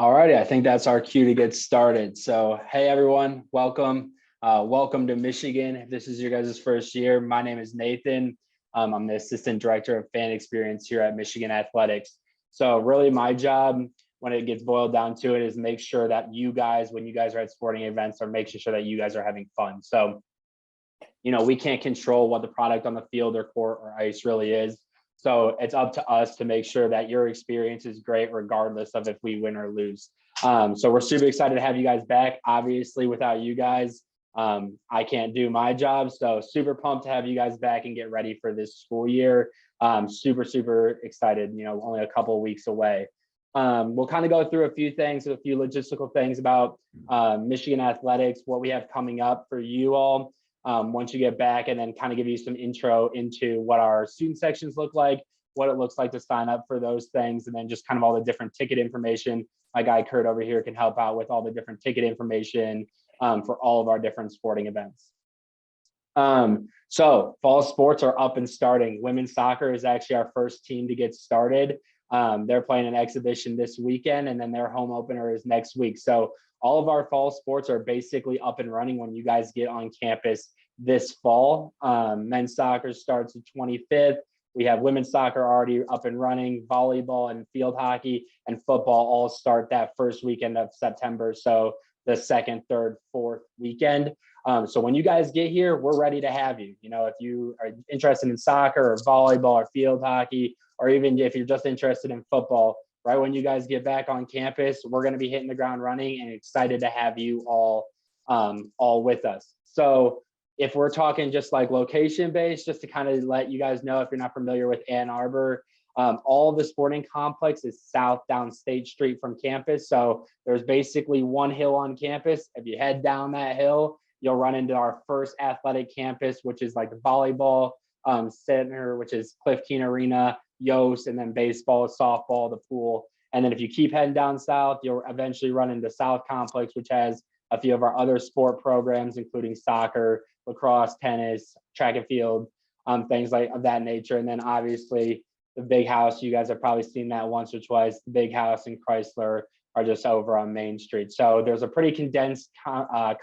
Alrighty, I think that's our cue to get started. So, hey everyone, welcome. Welcome to Michigan. If this is your guys' first year, my name is Nathan. I'm the Assistant Director of Fan Experience here at Michigan Athletics. So, really, my job when it gets boiled down to it is make sure that you guys, when you guys are at sporting events, are making sure that you guys are having fun. So, we can't control what the product on the field or court or ice really is. So it's up to us to make sure that your experience is great, regardless of if we win or lose. So we're super excited to have you guys back. Obviously, without you guys, I can't do my job. So super pumped to have you guys back and get ready for this school year. Super excited. Only a couple of weeks away. We'll kind of go through a few things, a few logistical things about Michigan athletics, what we have coming up for you all once you get back, and then kind of give you some intro into what our student sections look like, what it looks like to sign up for those things, and then just kind of all the different ticket information. My guy Kurt over here can help out with all the different ticket information for all of our different sporting events. So fall sports are up and starting. Women's soccer is actually our first team to get started. They're playing an exhibition this weekend, and then their home opener is next week. So all of our fall sports are basically up and running when you guys get on campus this fall. Men's soccer starts the 25th. We have women's soccer already up and running, volleyball and field hockey and football all start that first weekend of September. So the second, third, fourth weekend. So when you guys get here, we're ready to have you. If you are interested in soccer or volleyball or field hockey, or even if you're just interested in football, right when you guys get back on campus, we're going to be hitting the ground running and excited to have you all with us. So if we're talking just like location based, just to kind of let you guys know, if you're not familiar with Ann Arbor, all the sporting complex is south down State Street from campus. So there's basically one hill on campus. If you head down that hill, you'll run into our first athletic campus, which is like the volleyball center, which is Cliff Keen Arena, Yost, and then baseball, softball, the pool. And then if you keep heading down south, you'll eventually run into South Complex, which has a few of our other sport programs, including soccer, lacrosse, tennis, track and field, things like of that nature. And then obviously the big house, you guys have probably seen that once or twice. The big house in Chrysler are just over on Main Street. So there's a pretty condensed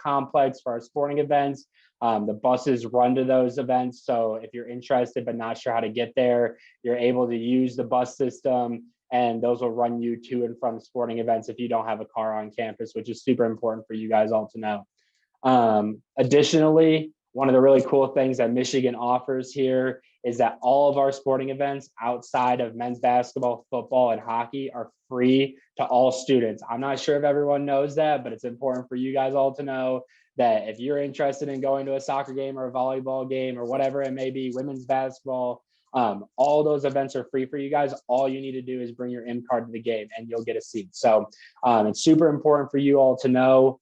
complex for our sporting events. The buses run to those events. So if you're interested but not sure how to get there, you're able to use the bus system, and those will run you to and from sporting events if you don't have a car on campus, which is super important for you guys all to know. Additionally, one of the really cool things that Michigan offers here is that all of our sporting events outside of men's basketball, football, and hockey are free to all students. I'm not sure if everyone knows that, but it's important for you guys all to know that if you're interested in going to a soccer game or a volleyball game or whatever it may be, women's basketball, all those events are free for you guys. All you need to do is bring your M card to the game and you'll get a seat. So it's super important for you all to know.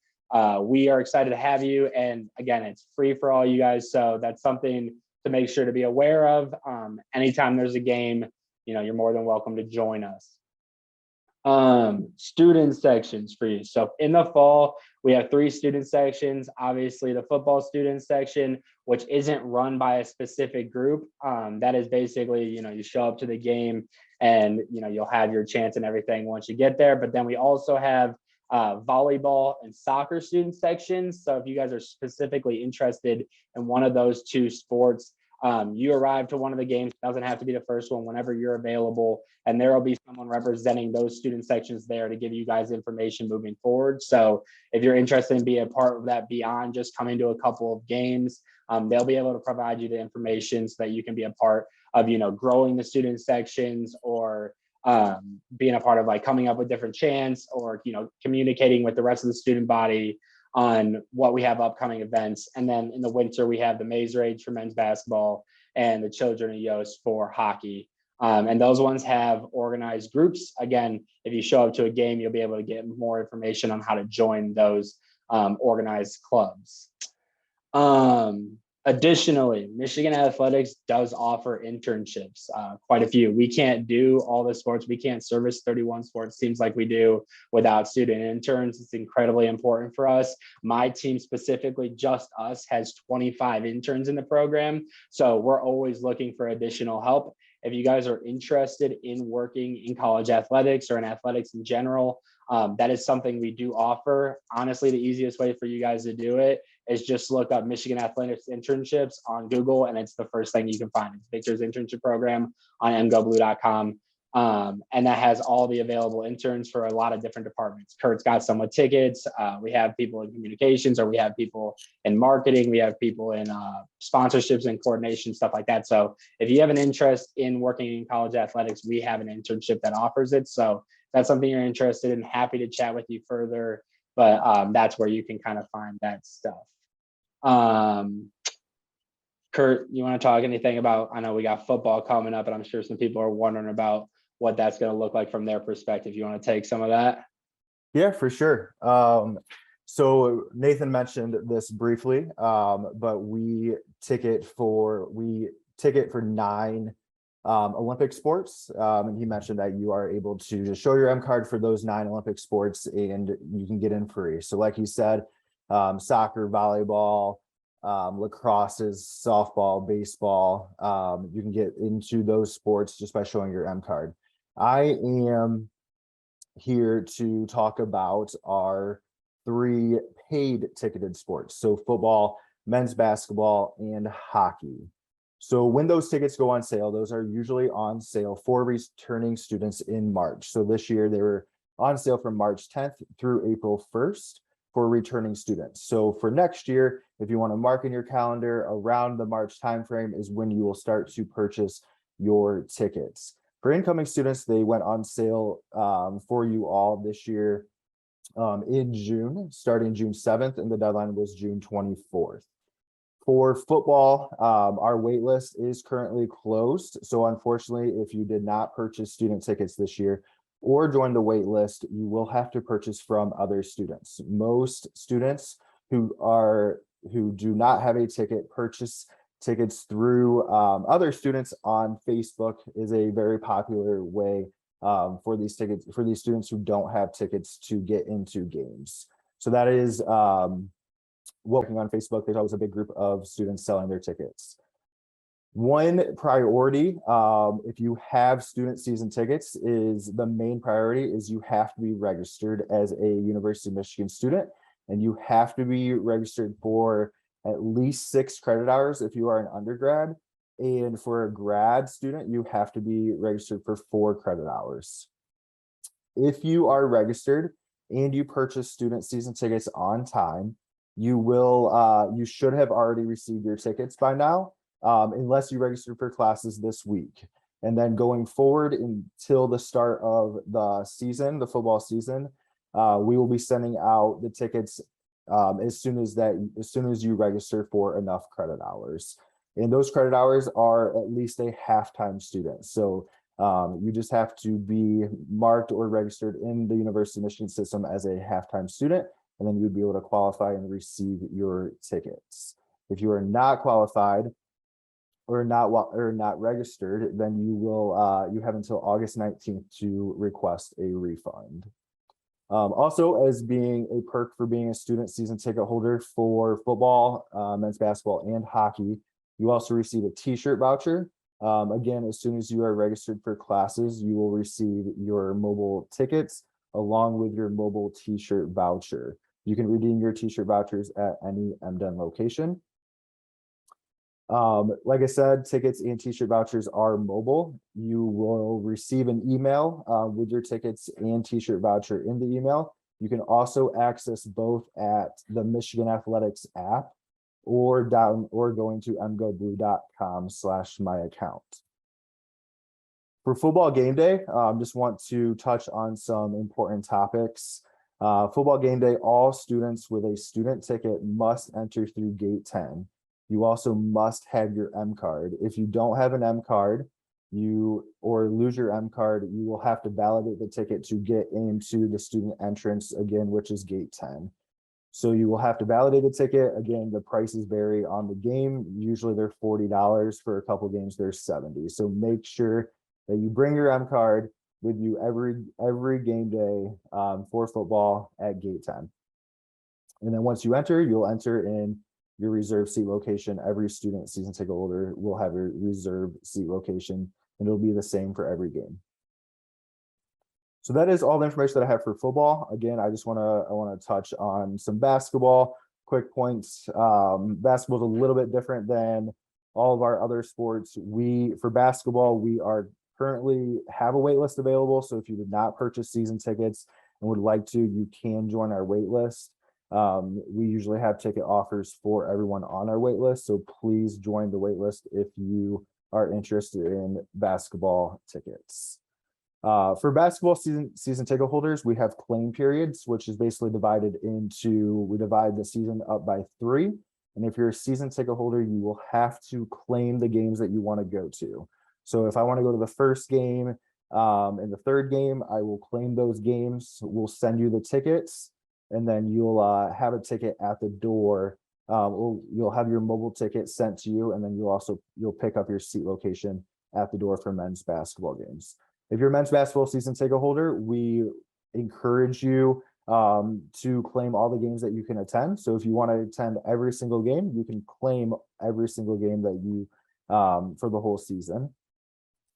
We are excited to have you. And again, it's free for all you guys. So that's something to make sure to be aware of. Anytime there's a game, you're more than welcome to join us. Student sections for you. So in the fall, we have 3 student sections. Obviously, the football student section, which isn't run by a specific group. That is basically, you show up to the game and, you'll have your chance and everything once you get there. But then we also have volleyball and soccer student sections. So if you guys are specifically interested in one of those 2 sports, you arrive to one of the games. It doesn't have to be the first one, whenever you're available, and there will be someone representing those student sections there to give you guys information moving forward. So if you're interested in being a part of that beyond just coming to a couple of games, they'll be able to provide you the information so that you can be a part of, growing the student sections, or being a part of like coming up with different chants, or communicating with the rest of the student body on what we have upcoming events. And then in the winter, we have the Maze Rage for men's basketball and the Children of Yost for hockey. And those ones have organized groups. Again, if you show up to a game, you'll be able to get more information on how to join those organized clubs. Additionally, Michigan Athletics does offer internships, quite a few. We can't do all the sports. We can't service 31 sports teams like we do without student interns. It's incredibly important for us. My team specifically, just us, has 25 interns in the program. So we're always looking for additional help. If you guys are interested in working in college athletics or in athletics in general, That is something we do offer. Honestly, the easiest way for you guys to do it is just look up Michigan Athletics Internships on Google, and it's the first thing you can find. It's Victor's internship program on mgoblue.com. And that has all the available interns for a lot of different departments. Kurt's got some with tickets. We have people in communications, or we have people in marketing. We have people in sponsorships and coordination, stuff like that. So if you have an interest in working in college athletics, we have an internship that offers it. So if that's something you're interested in, happy to chat with you further. But that's where you can kind of find that stuff. Kurt, you want to talk anything about, I know we got football coming up, and I'm sure some people are wondering about what that's going to look like from their perspective. You want to take some of that? Yeah, for sure. So Nathan mentioned this briefly, but we ticket for 9 Olympic sports. And he mentioned that you are able to just show your M card for those 9 Olympic sports and you can get in free. So like he said, soccer, volleyball, lacrosse, softball, baseball, you can get into those sports just by showing your M card. I am here to talk about our 3 paid ticketed sports. So football, men's basketball, and hockey. So when those tickets go on sale, those are usually on sale for returning students in March. So this year they were on sale from March 10th through April 1st for returning students. So for next year, if you want to mark in your calendar, around the March timeframe is when you will start to purchase your tickets. For incoming students, they went on sale for you all this year in June, starting June 7th, and the deadline was June 24th. For football, our wait list is currently closed. So unfortunately, if you did not purchase student tickets this year or join the wait list, you will have to purchase from other students. Most students who do not have a ticket purchase tickets through other students on Facebook is a very popular way for these students who don't have tickets to get into games. So that is working on Facebook. There's always a big group of students selling their tickets. One priority, if you have student season tickets, is the main priority is you have to be registered as a University of Michigan student, and you have to be registered for at least 6 credit hours if you are an undergrad. And for a grad student, you have to be registered for 4 credit hours. If you are registered and you purchase student season tickets on time, you should have already received your tickets by now, unless you registered for classes this week. And then going forward until the start of the season, the football season, we will be sending out the tickets as soon as you register for enough credit hours. And those credit hours are at least a half-time student. So you just have to be marked or registered in the University of Michigan system as a half-time student, and then you'd be able to qualify and receive your tickets. If you are not qualified or not registered, then you have until August 19th to request a refund. Also, as being a perk for being a student season ticket holder for football, men's basketball, and hockey, you also receive a t-shirt voucher. Again, as soon as you are registered for classes, you will receive your mobile tickets along with your mobile t-shirt voucher. You can redeem your t-shirt vouchers at any MDN location. Like I said, tickets and t-shirt vouchers are mobile. You will receive an email with your tickets and t-shirt voucher in the email. You can also access both at the Michigan Athletics app or going to mgoblue.com/myaccount. For football game day, just want to touch on some important topics. Football game day, all students with a student ticket must enter through gate 10. You also must have your M card. If you don't have an M card, or lose your M card, you will have to validate the ticket to get into the student entrance again, which is gate 10. So you will have to validate the ticket. Again, the prices vary on the game. Usually they're $40. For a couple games, they're $70. So make sure that you bring your M card with you every game day for football at gate 10. And then once you enter, you'll enter in your reserve seat location. Every student season ticket holder will have a reserved seat location, and it'll be the same for every game. So that is all the information that I have for football. Again, I want to touch on some basketball. Quick points. Basketball is a little bit different than all of our other sports. For basketball, we are currently have a wait list available. So if you did not purchase season tickets and would like to, you can join our wait list. We usually have ticket offers for everyone on our wait list. So please join the wait list if you are interested in basketball tickets. For basketball season ticket holders, we have claim periods, which is basically we divide the season up by 3. And if you're a season ticket holder, you will have to claim the games that you want to go to. So if I want to go to the first game and the third game, I will claim those games. We'll send you the tickets, and then you'll have a ticket at the door. You'll have your mobile ticket sent to you, and then you'll pick up your seat location at the door for men's basketball games. If you're a men's basketball season ticket holder, we encourage you to claim all the games that you can attend. So if you want to attend every single game, you can claim every single game that you for the whole season.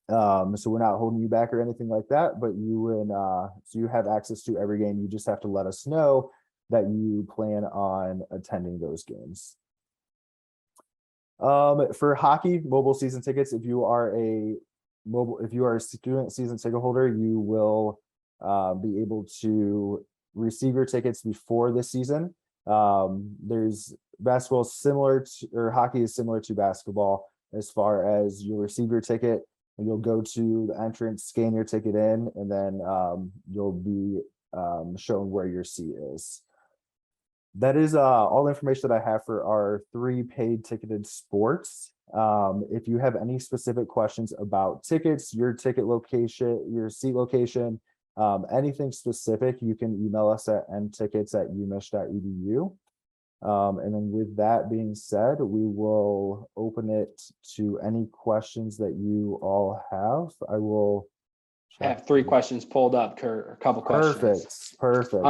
So we're not holding you back or anything like that, but so you have access to every game. You just have to let us know that you plan on attending those games. For hockey, mobile season tickets, if you are a student season ticket holder, you will be able to receive your tickets before the season. There's basketball hockey is similar to basketball as far as you'll receive your ticket and you'll go to the entrance, scan your ticket in, and then you'll be shown where your seat is. That is all the information that I have for our 3 paid ticketed sports. If you have any specific questions about tickets, your ticket location, your seat location, anything specific, you can email us at mtickets@umich.edu. And then with that being said, we will open it to any questions that you all have. I have 3 questions pulled up, Kurt, a couple questions. Perfect.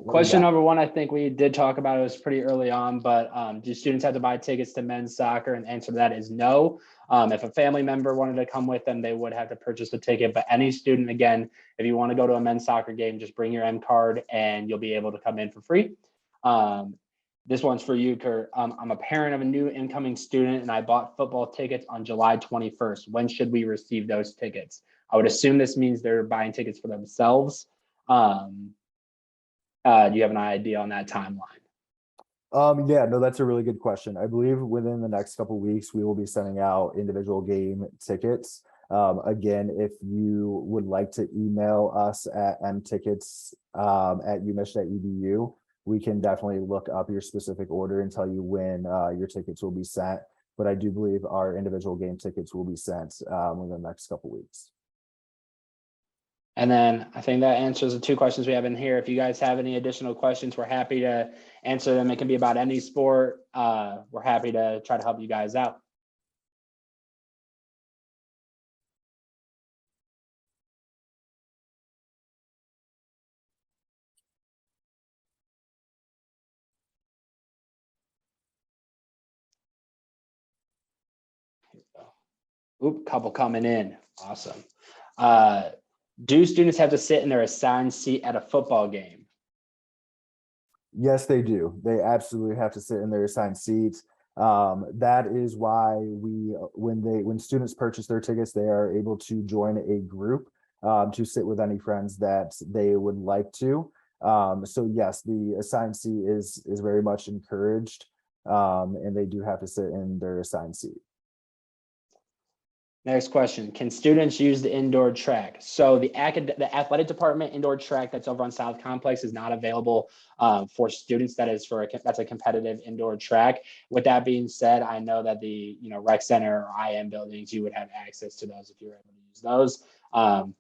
Question number 1, I think we did talk about it, was pretty early on, but do students have to buy tickets to men's soccer? And the answer to that is no. If a family member wanted to come with them, they would have to purchase a ticket. But any student, again, if you want to go to a men's soccer game, just bring your M card and you'll be able to come in for free. This one's for you, Kurt. I'm a parent of a new incoming student and I bought football tickets on July 21st. When should we receive those tickets? I would assume this means they're buying tickets for themselves. Do you have an idea on that timeline? Yeah, no, that's a really good question. I believe within the next couple of weeks, we will be sending out individual game tickets. Again, if you would like to email us at mtickets@umich.edu, we can definitely look up your specific order and tell you when your tickets will be sent. But I do believe our individual game tickets will be sent within the next couple of weeks. And then I think that answers the 2 questions we have in here. If you guys have any additional questions, we're happy to answer them. It can be about any sport. We're happy to try to help you guys out. Oop, couple coming in. Awesome. Do students have to sit in their assigned seat at a football game? Yes, they do. They absolutely have to sit in their assigned seats. That is why when students purchase their tickets, they are able to join a group to sit with any friends that they would like to. So yes, the assigned seat is very much encouraged, and they do have to sit in their assigned seat. Next question, can students use the indoor track? So the athletic department indoor track that's over on South Complex is not available for students. That's a competitive indoor track. With that being said, I know that the rec center or IM buildings, you would have access to those if you were able to use those.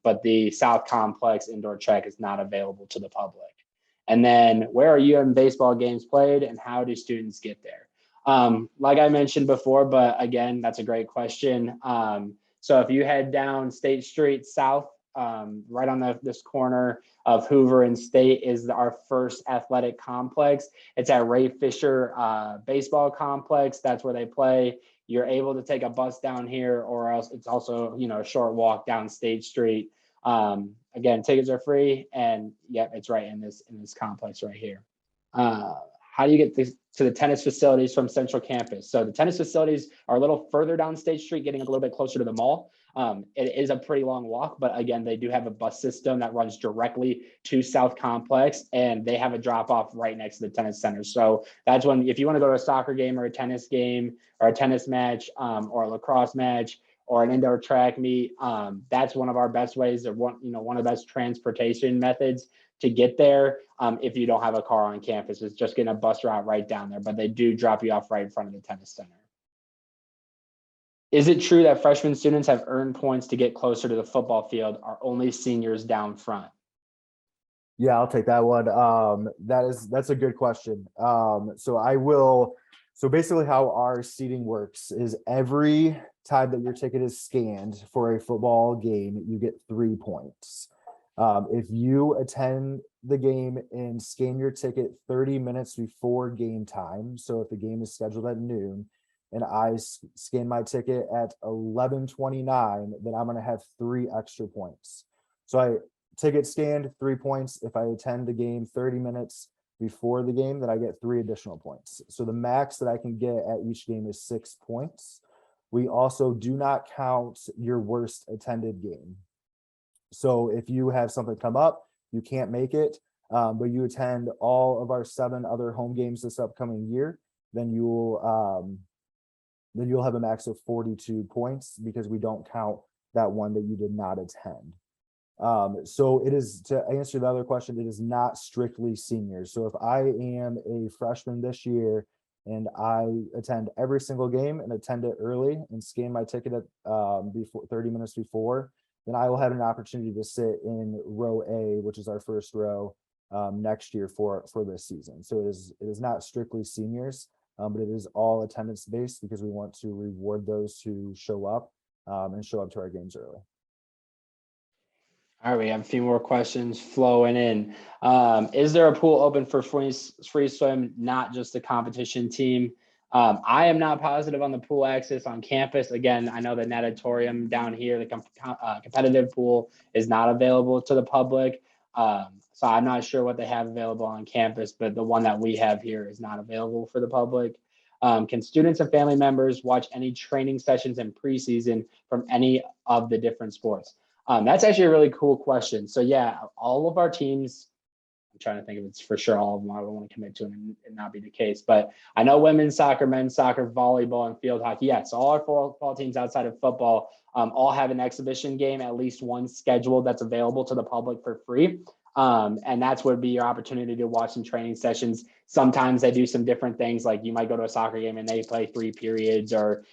But the South Complex indoor track is not available to the public. And then where are UM baseball games played and how do students get there? Like I mentioned before, but again, that's a great question. So if you head down State Street South, right on this corner of Hoover and State is our first athletic complex. It's at Ray Fisher baseball complex. That's where they play. You're able to take a bus down here, or else it's also a short walk down State Street. Again, tickets are free, and yep, it's right in this complex right here. How do you get to the tennis facilities from Central Campus? So the tennis facilities are a little further down State Street, getting a little bit closer to the mall. It is a pretty long walk, but again, they do have a bus system that runs directly to South Complex, and they have a drop off right next to the tennis center. So that's when, if you want to go to a soccer game or a tennis game or a tennis match, or a lacrosse match or an indoor track meet, that's one of our best ways, or one of the best transportation methods to get there. If you don't have a car on campus, it's just getting a bus route right down there, but they do drop you off right in front of the tennis center. Is it true that freshman students have earned points to get closer to the football field? Are only seniors down front? Yeah, I'll take that one. That's a good question. So basically how our seating works is every time that your ticket is scanned for a football game, you get 3 points. If you attend the game and scan your ticket 30 minutes before game time, so if the game is scheduled at noon and I scan my ticket at 11:29, then I'm going to have 3 extra points. So I ticket scanned, 3 points. If I attend the game 30 minutes before the game, then I get 3 additional points. So the max that I can get at each game is 6 points. We also do not count your worst attended game. So if you have something come up, you can't make it, but you attend all of our 7 other home games this upcoming year, then you'll have a max of 42 points because we don't count that one that you did not attend. So it is, to answer the other question, it is not strictly seniors. So if I am a freshman this year and I attend every single game and attend it early and scan my ticket at before 30 minutes before, then I will have an opportunity to sit in row A, which is our first row, next year for this season. So it is not strictly seniors, but it is all attendance based because we want to reward those who show up and show up to our games early. All right, we have a few more questions flowing in. Is there a pool open for free swim, not just the competition team? I am not positive on the pool access on campus. Again, I know the natatorium down here, the competitive pool, is not available to the public. So I'm not sure what they have available on campus, but the one that we have here is not available for the public. Can students and family members watch any training sessions in preseason from any of the different sports? That's actually a really cool question. So yeah, all of our teams, I'm trying to think if it's for sure all of them. I don't want to commit to it and not be the case, but I know women's soccer, men's soccer, volleyball, and field hockey. Yes, all our football teams outside of football all have an exhibition game, at least one scheduled that's available to the public for free. And that's would be your opportunity to watch some training sessions. Sometimes they do some different things, like you might go to a soccer game and they play 3 periods, or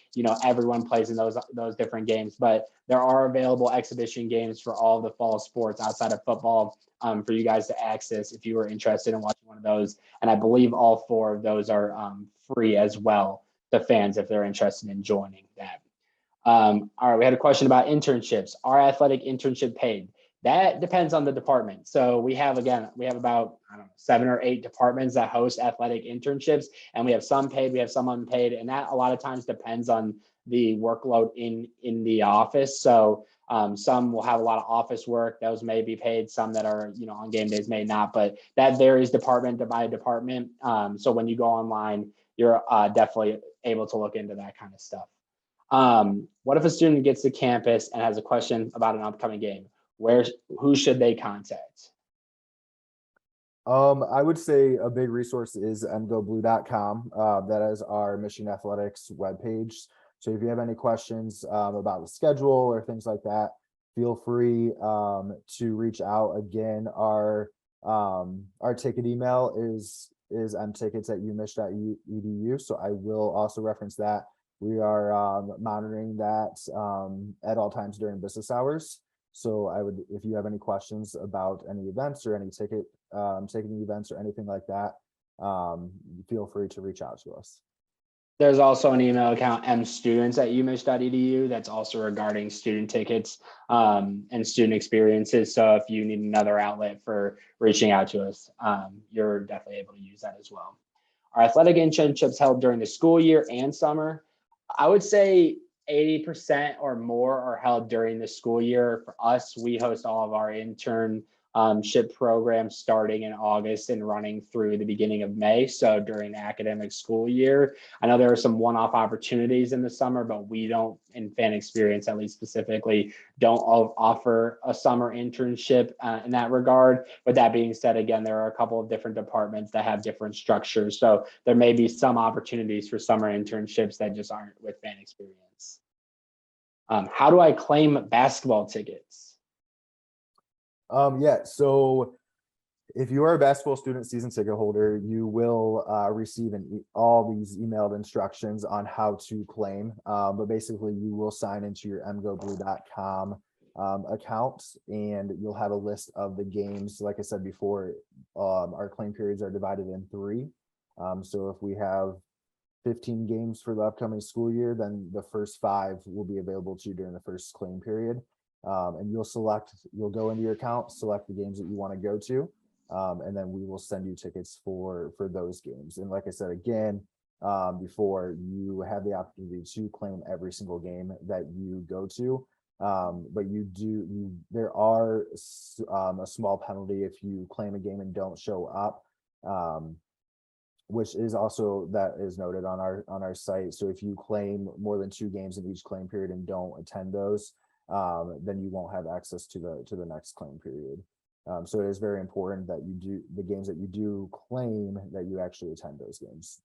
everyone plays in those different games. But there are available exhibition games for all the fall sports outside of football for you guys to access if you were interested in watching one of those. And I believe all 4 of those are free as well to fans if they're interested in joining that. All right, we had a question about internships. Are athletic internship paid? That depends on the department. So we have about, 7 or 8 departments that host athletic internships, and we have some paid, we have some unpaid, and that a lot of times depends on the workload in the office. So some will have a lot of office work; those may be paid. Some that are on game days may not, but that varies department by department. So when you go online, you're definitely able to look into that kind of stuff. What if a student gets to campus and has a question about an upcoming game? Who should they contact? I would say a big resource is ngoblue.com. That is our Michigan Athletics webpage. So if you have any questions about the schedule or things like that, feel free to reach out. Again, our ticket email is mtickets@umich.edu. So I will also reference that. We are monitoring that at all times during business hours. So if you have any questions about any events or any ticketing events or anything like that, feel free to reach out to us. There's also an email account, mstudents@umich.edu, that's also regarding student tickets and student experiences. So if you need another outlet for reaching out to us, you're definitely able to use that as well. Are athletic internships held during the school year and summer? I would say 80% or more are held during the school year. For us, we host all of our internship programs starting in August and running through the beginning of May. So during the academic school year, I know there are some one-off opportunities in the summer, but we don't, in Fan Experience at least specifically, don't offer a summer internship in that regard. With that being said, again, there are a couple of different departments that have different structures. So there may be some opportunities for summer internships that just aren't with Fan Experience. How do I claim basketball tickets? Yeah, so if you are a basketball student season ticket holder, you will receive all these emailed instructions on how to claim. But basically, you will sign into your mgoblue.com account, and you'll have a list of the games. Like I said before, our claim periods are divided in 3. So if we have 15 games for the upcoming school year, then the first 5 will be available to you during the first claim period. And you'll go into your account, select the games that you want to go to, and then we will send you tickets for those games. And like I said, again, before, you have the opportunity to claim every single game that you go to. But there are a small penalty if you claim a game and don't show up, which is also that is noted on our site. So if you claim more than 2 games in each claim period and don't attend those, then you won't have access to the next claim period. So it is very important that you do the games that you do claim, that you actually attend those games.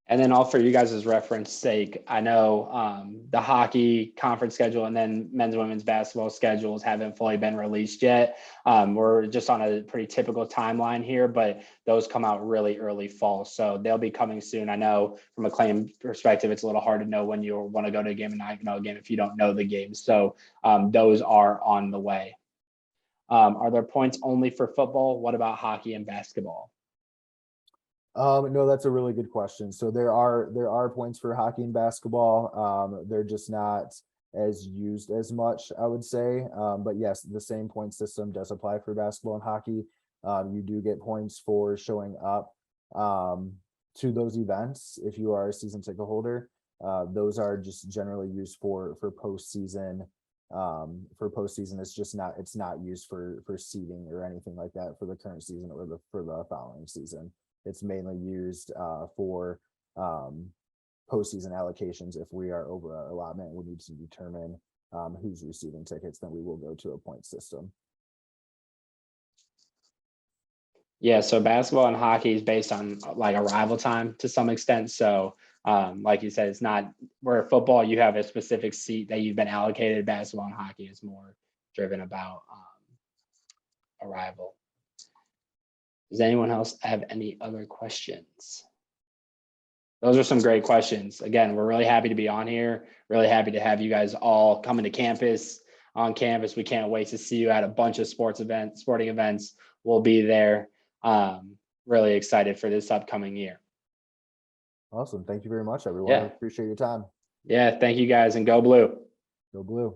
And then all for you guys' reference sake, I know the hockey conference schedule and then men's and women's basketball schedules haven't fully been released yet. We're just on a pretty typical timeline here, but those come out really early fall. So they'll be coming soon. I know from a claim perspective, it's a little hard to know when you want to go to a game and not know a game if you don't know the game. So those are on the way. Are there points only for football? What about hockey and basketball? No, that's a really good question. So there are points for hockey and basketball. They're just not as used as much, I would say. But yes, the same point system does apply for basketball and hockey. You do get points for showing up to those events if you are a season ticket holder. Those are just generally used for postseason. For postseason, it's not used for seeding or anything like that for the current season or for the following season. It's mainly used for postseason allocations. If we are over our allotment, we need to determine who's receiving tickets, then we will go to a point system. Yeah, so basketball and hockey is based on like arrival time to some extent. So like you said, it's not where football, you have a specific seat that you've been allocated. Basketball and hockey is more driven about arrival. Does anyone else have any other questions? Those are some great questions. Again, we're really happy to be on here. Really happy to have you guys all coming to campus, on campus. We can't wait to see you at a bunch of sporting events. We'll be there. Really excited for this upcoming year. Awesome. Thank you very much, everyone. Yeah. I appreciate your time. Yeah, thank you guys, and go blue. Go blue.